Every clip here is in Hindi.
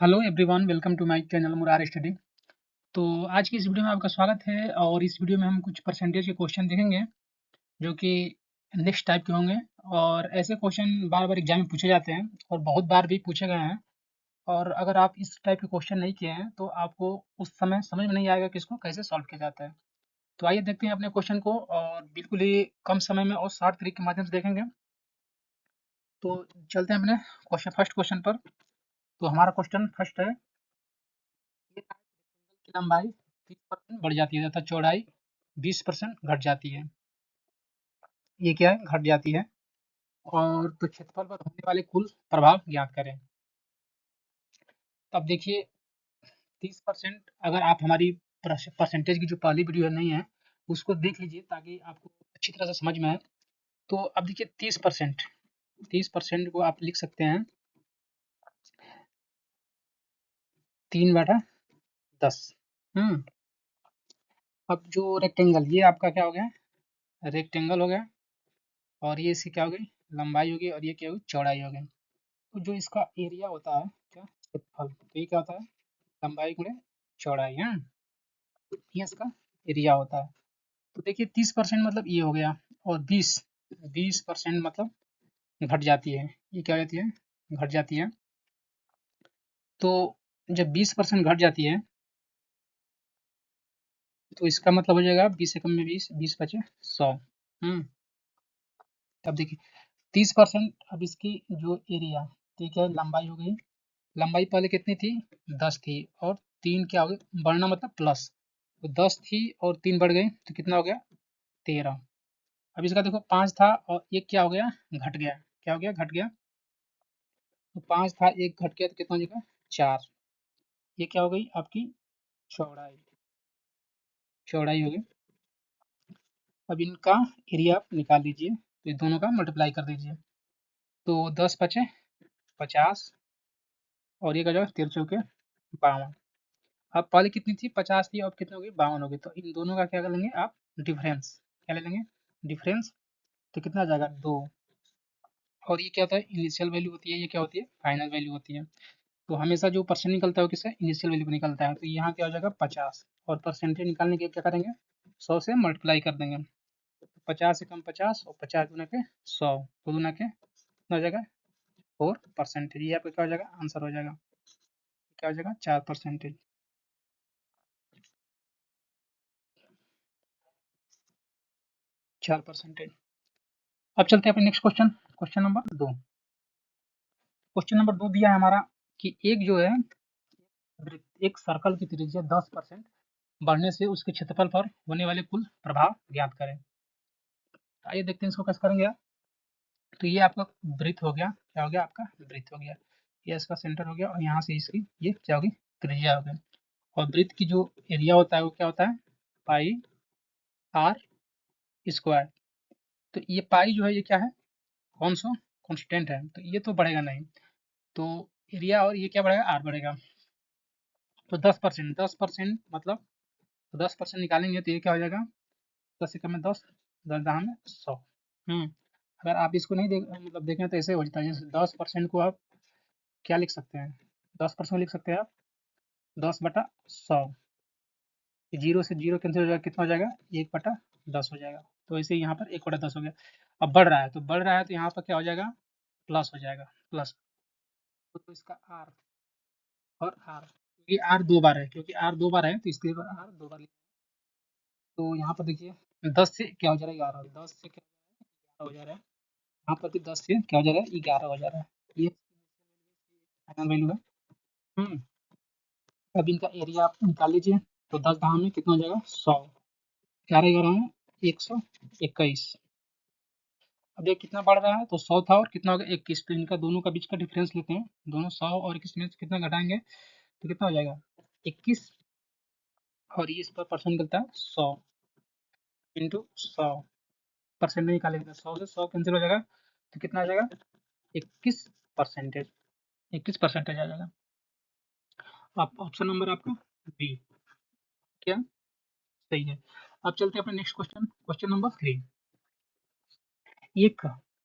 Hello everyone, welcome to my channel Murar study. तो आज की इस वीडियो में आपका स्वागत है और इस वीडियो में हम कुछ परसेंटेज के क्वेश्चन देखेंगे जो कि नेक्स्ट टाइप के होंगे। और ऐसे क्वेश्चन बार बार एग्जाम में पूछे जाते हैं और बहुत बार भी पूछे गए हैं। और अगर आप इस टाइप के क्वेश्चन नहीं किए हैं तो आपको उस समय समझ में नहीं आएगा कि इसको कैसे सॉल्व किया जाता है। तो आइए देखते हैं अपने क्वेश्चन को और बिल्कुल ही कम समय में और शार्ट तरीके के माध्यम से देखेंगे। तो चलते हैं अपने फर्स्ट क्वेश्चन पर। तो हमारा क्वेश्चन फर्स्ट है, की लंबाई 30% बढ़ जाती है तथा चौड़ाई 20% घट जाती है। ये क्या है? घट जाती है। और तो क्षेत्रफल पर होने वाले कुल प्रभाव ज्ञात करें। तब देखिए 30%, अगर आप हमारी परसेंटेज की जो पहली वीडियो नहीं है उसको देख लीजिए ताकि आपको अच्छी तरह से समझ में आए। तो अब देखिए 30% को आप लिख सकते हैं 3/10। अब जो रेक्टेंगल, ये आपका क्या हो गया? रेक्टेंगल हो गया। और ये इसकी क्या हो गई? लंबाई होगी। और ये क्या होगी? चौड़ाई हो गई। तो जो इसका एरिया होता है क्या? क्षेत्रफल। तो ये क्या होता है? लंबाई गुणे चौड़ाई है। ये इसका एरिया होता है। तो देखिए 30% मतलब ये हो गया। और 20% मतलब घट जाती है। ये क्या हो जाती है? घट जाती है। तो जब 20% घट जाती है तो इसका मतलब हो जाएगा 20 से कम में 20, 20 बचे 100। तब देखिए 30%, अब इसकी जो एरिया, ठीक है, लंबाई हो गई। लंबाई पहले कितनी थी? 10 थी। और 3 क्या हो गया? बढ़ना मतलब प्लस। तो 10 थी और 3 बढ़ गई तो कितना हो गया? 13। अब इसका देखो 5 था और एक क्या हो गया? घट गया। क्या हो गया? घट गया। तो 5 था, एक घट गया तो कितना हो जाएगा? 4। ये क्या हो गई? आपकी चौड़ाई। चौड़ाई हो गई। अब इनका एरिया आप निकाल लीजिए। तो इस दोनों का मल्टीप्लाई कर दीजिए। तो 10 बचे 50 और ये का जो 13 चौके 52। अब पहले कितनी थी? 50 थी। अब कितनी होगी? 52 होगी। तो इन दोनों का क्या कर लेंगे आप? डिफरेंस। क्या ले लेंगे? डिफरेंस। तो कितना आ जाएगा? 2। और ये क्या होता है? इनिशियल वैल्यू होती है। ये क्या होती है? फाइनल वैल्यू होती है। तो हमेशा जो परसेंट निकलता है वो किससे? इनिशियल वैल्यू को निकलता है। तो यहाँ क्या हो जाएगा? 50। और परसेंटेज निकालने के क्या करेंगे? 100 से मल्टीप्लाई कर देंगे। 50 से कम 50 और 50 गुना के 100, तो गुना के कितना हो जाएगा? 4%। ये आपका क्या हो जाएगा? आंसर हो जाएगा। क्या हो जाएगा? 4%। 4%। अब चलते हैं अपने next question. Question number 2। Question number 2 दिया है हमारा कि एक जो है एक सर्कल की त्रिज्या 10% बढ़ने से उसके क्षेत्रफल पर होने वाले कुल प्रभाव ज्ञात करें। आइए देखते हैं इसको कैसे करेंगे आप। तो ये आपका वृत्त हो गया। क्या हो गया? आपका वृत्त हो गया। ये इसका सेंटर हो गया और यहाँ से इसकी ये क्या होगी? त्रिज्या हो गई। और वृत्त की जो एरिया होता है वो क्या होता है? पाई आर स्क्वायर। तो ये पाई जो है ये क्या है? कौन सा कॉन्स्टेंट है, तो ये तो बढ़ेगा नहीं। तो एरिया और ये क्या बढ़ेगा? आर बढ़ेगा। तो 10% मतलब, तो 10% निकालेंगे तो ये क्या हो जाएगा? 10 से कम में 10, 10 दहा में 100। अगर आप इसको नहीं देख मतलब देखें तो ऐसे हो जाता है। जैसे 10% को आप क्या लिख सकते हैं? 10% लिख सकते हैं आप 10/100। जीरो से जीरो कैंसिल हो जाएगा, कितना हो जाएगा? 1/10 हो जाएगा। तो ऐसे यहाँ पर 1/10 हो गया। अब बढ़ रहा है तो यहाँ पर क्या हो जाएगा? प्लस हो जाएगा। प्लस। तो इसका आर और आर, क्योंकि आर 2 बार है, तो इसके लिए आर 2 बार। तो यहाँ पर देखिए 10 से क्या हो जा रहा है? 11। 10 से क्या हो जा रहा है? यहाँ पर भी 10 से क्या हो जा रहा है? 11 हो जा रहा है। ये फाइनल वैल्यू है। हम्म अब इनका एरिया आप निकाल लीजिए। तो 10 दहा में कितना हो जाएगा? 100। 11 11 में 121। अब ये कितना बढ़ रहा है? तो 100 था और कितना हो गया? 21। तो इनका दोनों का बीच का डिफरेंस लेते हैं। दोनों 100 और 21 में से कितना घटाएंगे तो कितना हो जाएगा? 21। और ये इस पर परसेंट निकलता है 100 इंटू 100। % में निकालेंगे तो 100 से 100 कैंसिल हो जाएगा। तो कितना आ जाएगा? 21%। 21% आ जाएगा। आप ऑप्शन नंबर आपका बी क्या सही है। अब चलते हैं अपने नेक्स्ट क्वेश्चन। Question number 3। एक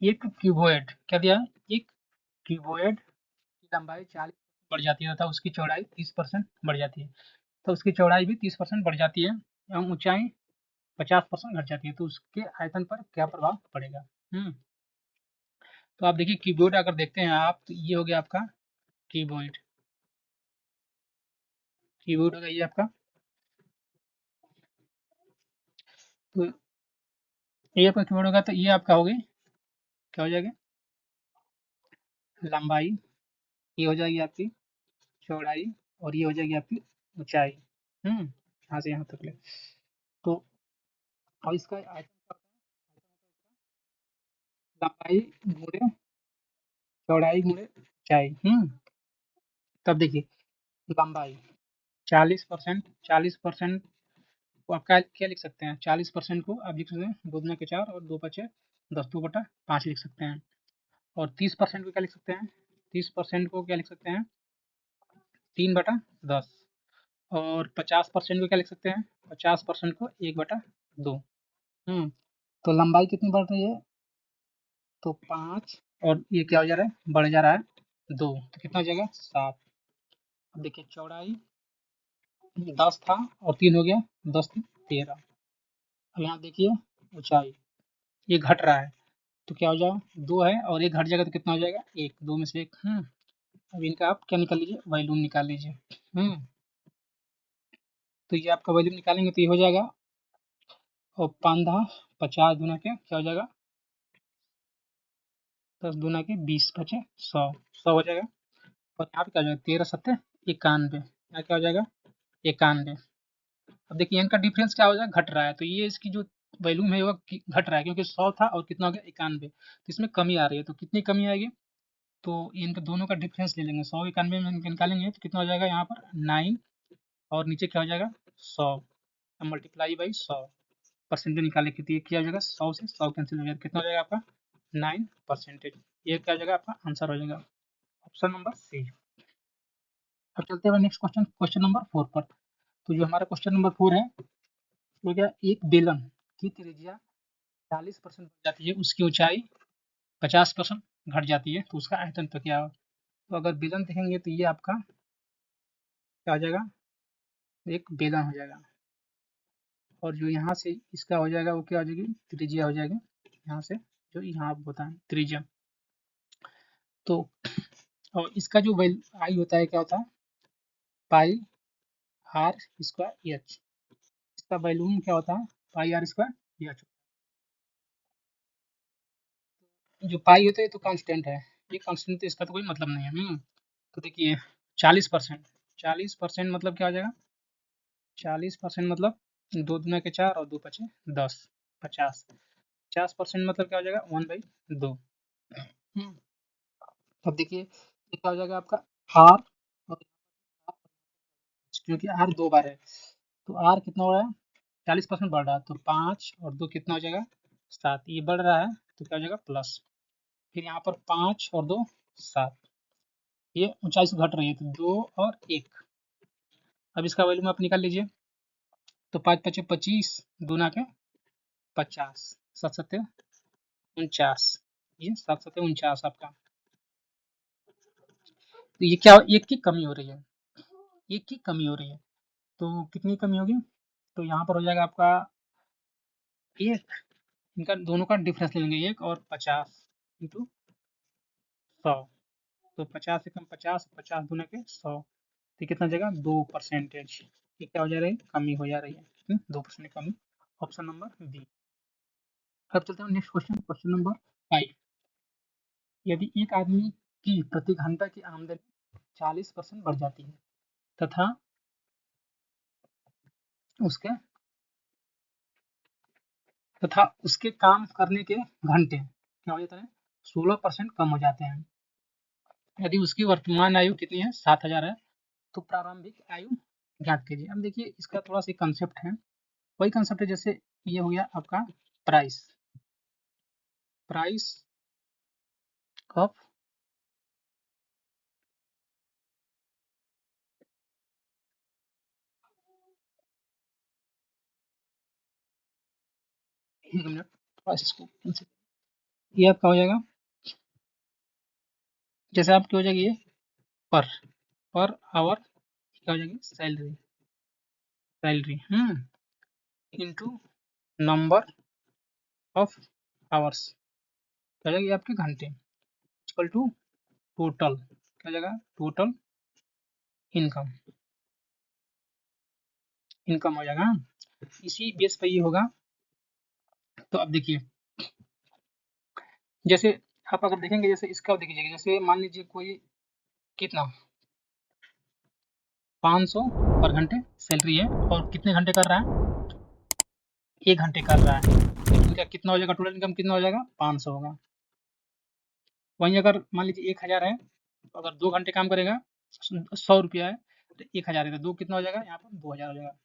एक क्यूबॉइड क्या दिया है? एक क्यूबॉइड की लंबाई 40 बढ़ जाती है तथा उसकी चौड़ाई 30% बढ़ जाती है। तो उसकी चौड़ाई भी 30% बढ़ जाती है एवं ऊंचाई 50% घट जाती है, तो उसके आयतन पर क्या प्रभाव पड़ेगा। तो आप देखिए कीबोर्ड अगर देखते हैं आप, तो ये हो गया आपका कीबोर्ड। कीबोर्ड होगा ये आपका। तो ये आपका कीबोर्ड होगा, तो ये आपका हो गई, क्या हो जाएगा, लंबाई, ये हो जाएगी आपकी चौड़ाई, और ये हो जाएगी आपकी ऊंचाई। यहाँ से यहाँ तक ले। तो और इसका आयतन क्या होता है, लंबाई गुणे चौड़ाई गुणे ऊंचाई। तब देखिए लंबाई 40%, 40% को आप क्या लिख सकते हैं, 40% को आप लिख सकते हैं 2 दूना के 4 और 2 5 10, 2/5 लिख सकते हैं। और 30% को क्या लिख सकते हैं, 30% को क्या लिख सकते हैं, 3/10। और 50% को क्या लिख सकते हैं, 50% को 1/2। तो लंबाई कितनी बढ़ रही है, तो 5, और ये क्या हो जा रहा है, बढ़ जा रहा है 2, तो कितना हो जाएगा 7। अब देखिए चौड़ाई 10 था और 3 हो गया, 10 3 13। अब यहाँ देखिए ऊंचाई, ये घट रहा है, तो क्या हो जाएगा, 2 है और 1 घट जाएगा तो कितना हो जाएगा, 1, 2 में से 1। अब इनका आप क्या निकाल लीजिए, वॉल्यूम निकाल लीजिए। तो ये आपका वॉल्यूम निकालेंगे तो ये हो जाएगा, और 5 50 दूना के क्या हो जाएगा, 10 दूना के 20 बचे 100, 100 हो जाएगा। और यहाँ पे क्या हो जाएगा, 13 सत्ते 91, यहाँ क्या हो जाएगा 91। अब देखिए इनका डिफरेंस क्या हो जाएगा, घट रहा है, तो ये इसकी जो वॉल्यूम है वो घट रहा है, क्योंकि 100 था और कितना हो गया 91, तो इसमें कमी आ रही है। तो कितनी कमी आएगी, तो इनका दोनों का डिफरेंस ले लेंगे, 100 91 में निकालेंगे तो कितना हो जाएगा, यहाँ पर 9, और नीचे क्या हो जाएगा 100, मल्टीप्लाई बाई 100 परसेंटेज निकाले, कितनी क्या हो जाएगा, 100 से 100 कैंसिल हो जाएगा, कितना हो जाएगा आपका 9%। ये क्या हो जाएगा आपका आंसर हो जाएगा, ऑप्शन नंबर सी। अब चलते हैं नेक्स्ट क्वेश्चन, क्वेश्चन नंबर 4 पर। तो जो हमारा क्वेश्चन नंबर 4 है वो क्या, एक बेलन की त्रिज्या 40% बढ़ जाती है, उसकी ऊंचाई 50% घट जाती है, तो उसका आयतन तो क्या हो। तो अगर बेलन देखेंगे तो ये आपका क्या हो जाएगा, एक बेलन हो जाएगा, और जो यहाँ से इसका हो जाएगा वो क्या हो जाएगी, त्रिज्या हो जाएगी, यहाँ से जो यहाँ आप बताएं त्रिज्या। तो और इसका जो आई होता है क्या होता है, पाई आर स्क्वायर एच। इसका वॉल्यूम क्या होता है, पाई आर स्क्वायर एच। जो पाई होता है ये तो कांस्टेंट है, ये कांस्टेंट, तो इसका तो कोई मतलब नहीं है। तो देखिए 40%, 40% मतलब क्या हो जाएगा, 40% मतलब 2 दूना के 4 और 2 पचे 10, 50। 50% मतलब क्या हो जाएगा 1/2। अब देखिए ये क्या हो जाएगा आपका आर, और क्योंकि आर 2 बार है, तो आर कितना हो रहा है, 40% बढ़ रहा है, तो 5 और 2 कितना हो जाएगा 7, ये बढ़ रहा है तो क्या हो जाएगा प्लस, फिर यहाँ पर 5 और 2 7, ये ऊंचाई से घट रही है, तो 2 और 1। अब इसका वैल्यूम आप निकाल लीजिए, तो 5 पचे 25, दूना के 50, 7 सत्ते 49, ये 7 सत्ते 49 आपका। तो ये क्या, एक की कमी हो रही है, एक की कमी हो रही है, तो कितनी कमी होगी, तो यहाँ पर हो जाएगा आपका एक, इनका दोनों का डिफरेंस ले लेंगे, 1 और 50 इंटू 100, तो 50 से कम 50, 50 दूना के 100, तो कितना हो जाएगा 2%। ये क्या हो जा रही है, कमी हो जा रही है, 2% कमी, ऑप्शन नंबर बी। अब चलते हैं नेक्स्ट क्वेश्चन, क्वेश्चन नंबर 5। यदि एक आदमी की प्रति घंटा की आमदनी 40% बढ़ जाती है तथा उसके उसके काम करने के घंटे क्या हो जाते हैं, 16% कम हो जाते हैं। यदि उसकी वर्तमान आयु कितनी है, 7000 है, तो प्रारंभिक आयु ज्ञात कीजिए। अब देखिए इसका थोड़ा सा कंसेप्ट है, वही कंसेप्ट है जैसे ये हो गया आपका प्राइस, प्राइस ऑफ एक मिनट, प्राइस इसको ये आपका हो जाएगा, जैसे आपकी हो जाएगी ये पर, पर आवर क्या हो जाएगी, salary, salary into number of hours, क्या हो जाएगी आपके घंटे, इक्वल टू टोटल, क्या हो जाएगा, टोटल इनकम, इनकम हो जाएगा। इसी बेस पे ये होगा। तो अब देखिए, जैसे आप अगर देखेंगे, जैसे इसका देखिए, जैसे मान लीजिए कोई कितना 500 पर घंटे सैलरी है और कितने घंटे कर रहा है, 1 घंटे कर रहा है, तो इनका कितना हो जाएगा, टोटल इनकम कितना हो जाएगा, 500 होगा। वहीं अगर मान लीजिए 1000 है, तो अगर 2 घंटे काम करेगा, 100 रुपया है, तो 1000 है, तो दो कितना हो जाएगा, यहाँ पर 2000 हो जाएगा।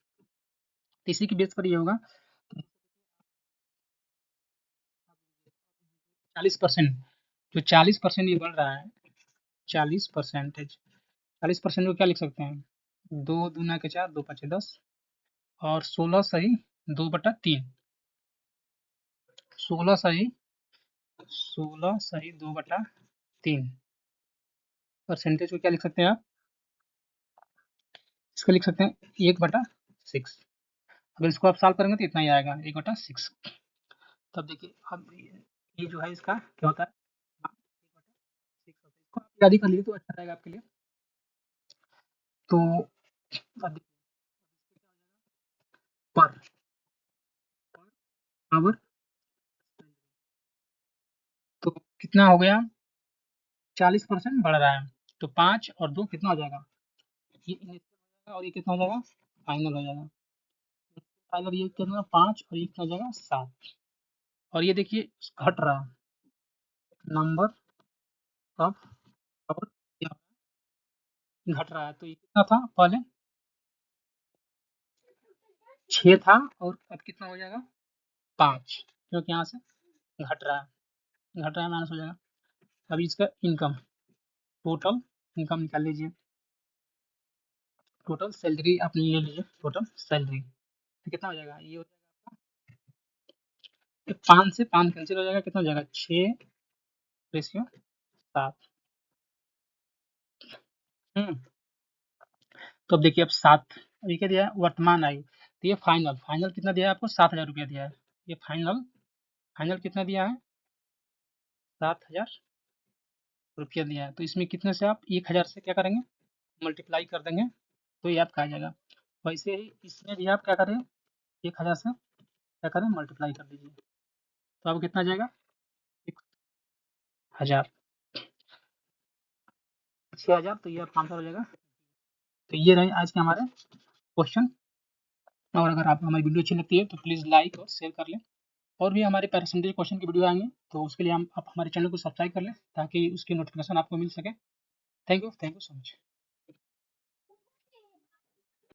तो इसी की बेस पर ये होगा 40%, जो 40% ये बढ़ रहा है, 40%, 40% को क्या लिख सकते हैं, 2 दूना के 4, 2 5 10, और 16 सही 2/3, 16 सही 2/3 परसेंटेज को क्या लिख सकते हैं आप, इसको लिख सकते हैं 1/6। अगर इसको आप सॉल्व करेंगे तो इतना ही आएगा, 1/6। तब देखिए अब ये जो है इसका क्या होता है, 1/6 होता है। इसको आप याद ही कर लीजिए तो अच्छा रहेगा आपके लिए। तो अब देखिए, पर आवर, तो कितना हो गया, 40% बढ़ रहा है, तो 5 और 2 कितना हो जाएगा, ये इनिशियल हो जाएगा, और ये कितना हो जाएगा, फाइनल हो जाएगा। फाइनल ये कितना, 5 और ये कितना हो जाएगा, 7। और ये देखिए घट रहा है, नंबर ऑफ आवर घट रहा है, तो ये कितना था पहले, 6 था, और अब कितना हो जाएगा, 5, क्योंकि यहाँ से घट रहा है, घट रहा है, माइनस हो जाएगा। अभी इसका इनकम, टोटल इनकम निकाल लीजिए, टोटल सैलरी आप ले लीजिए, टोटल सैलरी तो कितना हो जाएगा, ये हो जाएगा 5 से 5 कैंसिल हो जाएगा, कितना हो जाएगा, 6/7। हम्म तो अब देखिए, अब 7, अभी क्या दिया है, वर्तमान आयु, तो ये फाइनल, फाइनल कितना दिया है आपको, 7000 रुपया दिया है। ये फाइनल, फाइनल कितना दिया है, 7000 रुपया दिया है। तो इसमें कितने से आप 1000 से क्या करेंगे, मल्टीप्लाई कर देंगे, तो ये आपका आ जाएगा। वैसे ही इसमें भी आप क्या करें, 1000 से क्या करें, मल्टीप्लाई कर दीजिए, तो अब कितना आ जाएगा, 1000, 6000, तो ये अब 500 हो जाएगा। तो ये रहे आज के हमारे क्वेश्चन। और अगर आपको हमारी वीडियो अच्छी लगती है तो प्लीज़ लाइक और शेयर कर लें। और भी हमारे परसेंटेज क्वेश्चन की वीडियो आएंगे, तो उसके लिए आप हमारे चैनल को सब्सक्राइब कर लें, ताकि उसकी नोटिफिकेशन आपको मिल सके। Thank you so much.